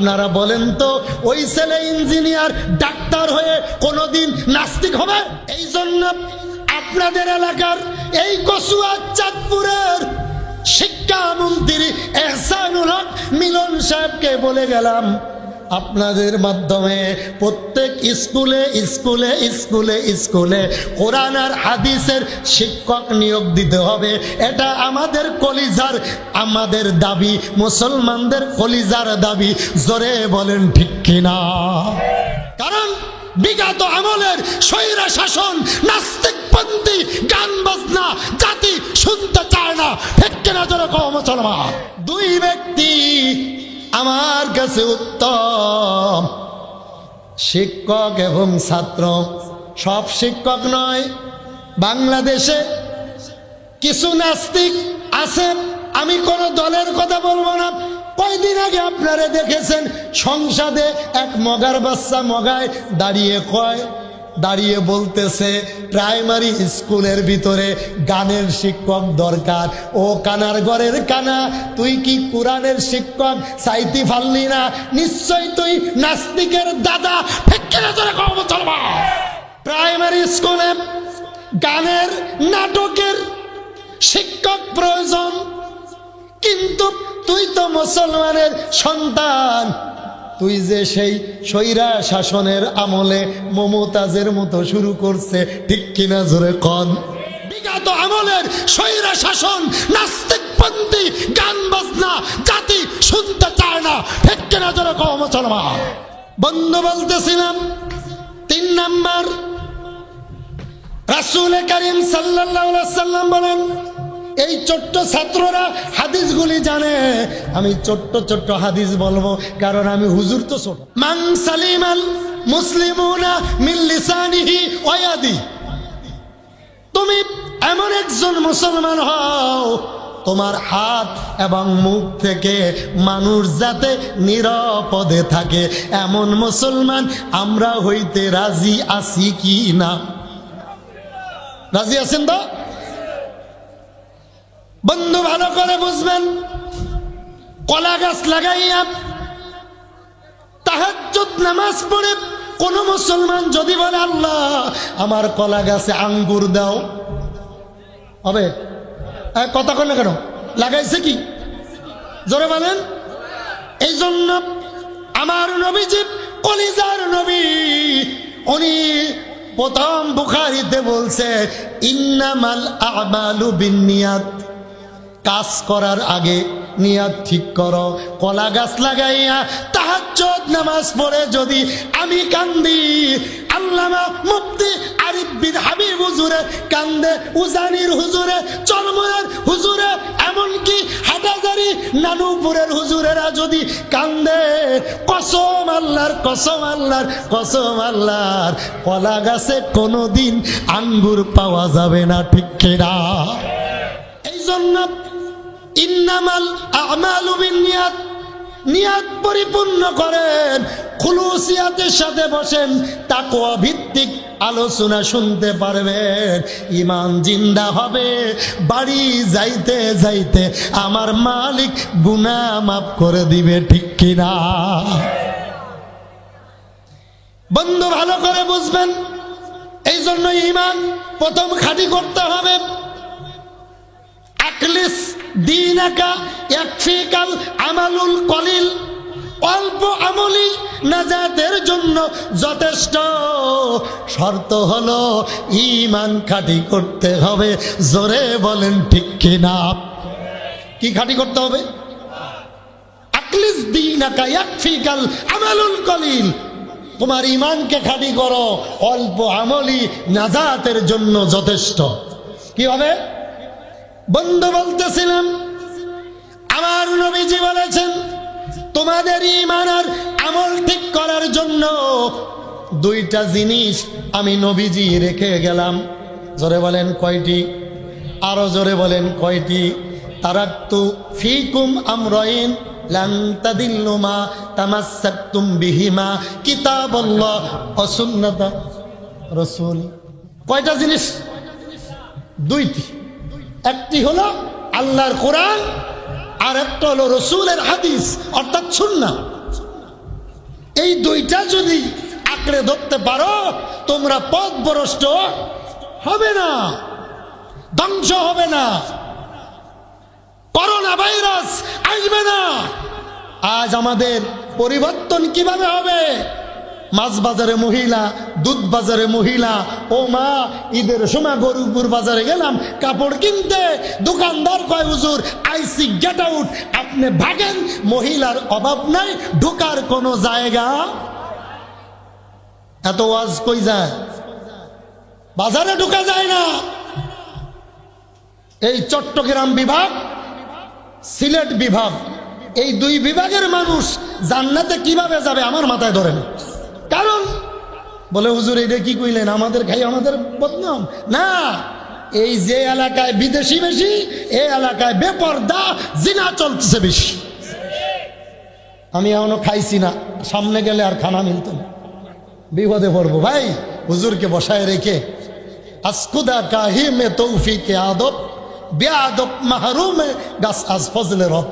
আপনারা বলেন তো, ওই ছেলে ইঞ্জিনিয়ার ডাক্তার হয়ে কোনোদিন নাস্তিক হবে? এই জন্য আপনাদের এলাকার এই কচুয়া চাঁদপুরের শিক্ষামন্ত্রী এহসানুল হক মিলন সাহেবকে বলে গেলাম, আপনাদের মাধ্যমে প্রত্যেক স্কুলে স্কুলে স্কুলে স্কুলে কোরআন আর হাদিসের শিক্ষক নিয়োগ দিতে হবে। এটা আমাদের কলিজার, আমাদের দাবি, মুসলমানদের কলিজার দাবি। জোরে বলেন ঠিক কিনা? কারণ বিগত আমলের স্বৈরা শাসন, নাস্তিকপন্থী গান বাজনা জাতি শুনতে চায় না। ঠিক কিনা? জোরে কও মুসলমান। দুই ব্যক্তি আমার কাছে উত্তম, শিক্ষক এবং ছাত্র। সব শিক্ষক নয়, বাংলাদেশে কিছু নাস্তিক আছে। আমি কোন দলের কথা বলবো না। কয়দিন আগে আপনারা দেখেছেন সংসদে এক মগার বাচ্চা মগায় দাঁড়িয়ে বলতেছে প্রাইমারি স্কুলের ভিতরে গানের শিক্ষক দরকার। ও কানার ঘরের কানা, তুই কি কোরআনের শিক্ষক চাইতে পারলি না? নিশ্চয় তুই নাস্তিকের দাদা। প্রাইমারি স্কুলে গানের নাটকের শিক্ষক প্রয়োজন, কিন্তু তুই তো মুসলমানের সন্তান। তুই যে সেই স্বৈরা শাসনের আমলে মমতাজের মতো শুরু করছে, ঠিক কিনা? জোরে কন। বিগত আমলের স্বৈরা শাসন, নাস্তিকপন্থী গান বাজনা জাতি শুনতে চায় না। ঠিক কিনা? জোরে কও মুসলমান। বন্ধু বলতেছিলাম, 3 নাম্বার, রাসূল করিম সাল্লাল্লাহু আলাইহি সাল্লাম বলেন, এই ছোট্ট ছাত্ররা হাদিসগুলি জানে। আমি ছোট্ট ছোট্ট হাদিস বলবো, কারণ আমি হুজুর তো ছোট। মান সালিমাল মুসলিমুনা মিন লিসানিহি ওয়া ইয়াদি। তুমি এমন একজন মুসলমান হও, তোমার হাত এবং মুখ থেকে মানুষ যাতে নিরাপদে থাকে, এমন মুসলমান আমরা হইতে রাজি আছি কি না? রাজি আছেন তো? বন্ধু ভালো করে বুঝবেন, কলা গাছ লাগাইয়া তাহাজ্জুদ নামাজ পড়ে কোন মুসলমান যদি বলে আল্লাহ আমার কলা গাছে আঙ্গুর দাও, হবে? কথা কন না কেন? লাগাইছে কি? জোরে বলেন। এই জন্য আমার নবীজি, কলিজার নবী, উনি প্রথম বুখারীতে বলছে ইন্নামাল আমালু বিন্নিয়াত। কাজ করার আগে নিয়াত ঠিক করো। কলা গাছ লাগাইয়া তাহাজ্জুদ নামাজ পড়ে যদি আমি কান্দি, আল্লামা মুফতি আরিফ বিন হাবিব হুজুরে কান্দে, উজানির হুজুরে, চরমনের হুজুরে, এমনকি হাটাজারি নানুপুরের হুজুরেরা যদি কান্দে, কসম আল্লাহর, কসম আল্লাহর, কসম আল্লাহর, কলা গাছে কোনোদিন আঙ্গুর পাওয়া যাবে না। ঠিক কিনা? এই জন্য ইন্নামাল আমালু বিন্নিয়াত, নিয়াত পরিপূর্ণ করেন, খুলুসিয়াতের সাথে বসেন, তাকওয়া ভিত্তিক আলোচনা শুনতে পারবেন। ঈমান জিন্দা হবে। বাড়ি যাইতে যাইতে আমার মালিক গুনাহ মাফ করে দিবে। ঠিক কিনা? বন্ধু ভালো করে বুঝবেন। এই জন্য ঈমান প্রথম খাঁটি করতে হবে। আকলিস দীনাকা ইয়াকফিকাল আমালুল কলিল। অল্প আমলি নাজাতের জন্য যথেষ্ট। শর্ত হলো ঈমান খাঁটি করতে হবে। জোরে বলেন ঠিক কিনা? কি খাঁটি করতে হবে? আকলিস দীনাকা ইয়াকফিকাল আমালুল কলিল। তোমার ঈমানকে খাঁটি করো, অল্প আমলি নাজাতের জন্য যথেষ্ট। কি হবে? বন্ধু বলতেছিলাম, আমার নবীজি বলেছেন তোমাদের ঈমান আর আমল ঠিক করার জন্য 2টা জিনিস আমি নবীজি রেখে গেলাম। জোরে বলেন কয়টি? আরো জোরে বলেন কয়টি? তারাকতু ফিকুম আমরাইন লান তাদিল্লু মা তামাসসাকতুম বিহিমা কিতাবাল্লাহ ওয়া সুন্নাতা রাসূল। কয়টা জিনিস? 2টি। একটি হলো আল্লাহর কোরআন, আর একটা হলো রাসূলের হাদিস অর্থাৎ সুন্নাহ। এই দুইটা যদি আঁকড়ে ধরতে পারো তোমরা পথভ্রষ্ট হবে না, ধ্বংস হবে না, করোনা ভাইরাস আসবে না। আজ আমাদের পরিবর্তন কিভাবে হবে? মাছ বাজারে মহিলা, দুধ বাজারে মহিলা, ও মা ঈদের সময় গরুপুর বাজারে গেলাম কাপড় কিনতে, দোকানদার কয় হুজুর আইসি গেট আউট, আপনি ভাগেন, মহিলার অভাব নাই, ঢোকার কোনো জায়গা। এত ওয়াজ কই যায়? বাজারে ঢোকা যায় না। এই চট্টগ্রাম বিভাগ, সিলেট বিভাগ, এই দুই বিভাগের মানুষ জান্নাতে কিভাবে যাবে আমার মাথায় ধরে না। কারণ বলে হুজুর এটা কি কইলেন, আমাদের খাই আমাদের বদনাম না। এই যে এলাকায় বিদেশি বেশি, এই এলাকায় বেপরদা জিনা চলতেছে বেশি। আমি এখনো খাইছি না, সামনে গেলে আর খানা মিলত না, বিপদে পড়বো। ভাই হুজুরকে বসায় রেখে আসকুদা কাহি মে তৌফিকে আদব বেআদব মাহরুমে গাছ আজ ফজলে রব।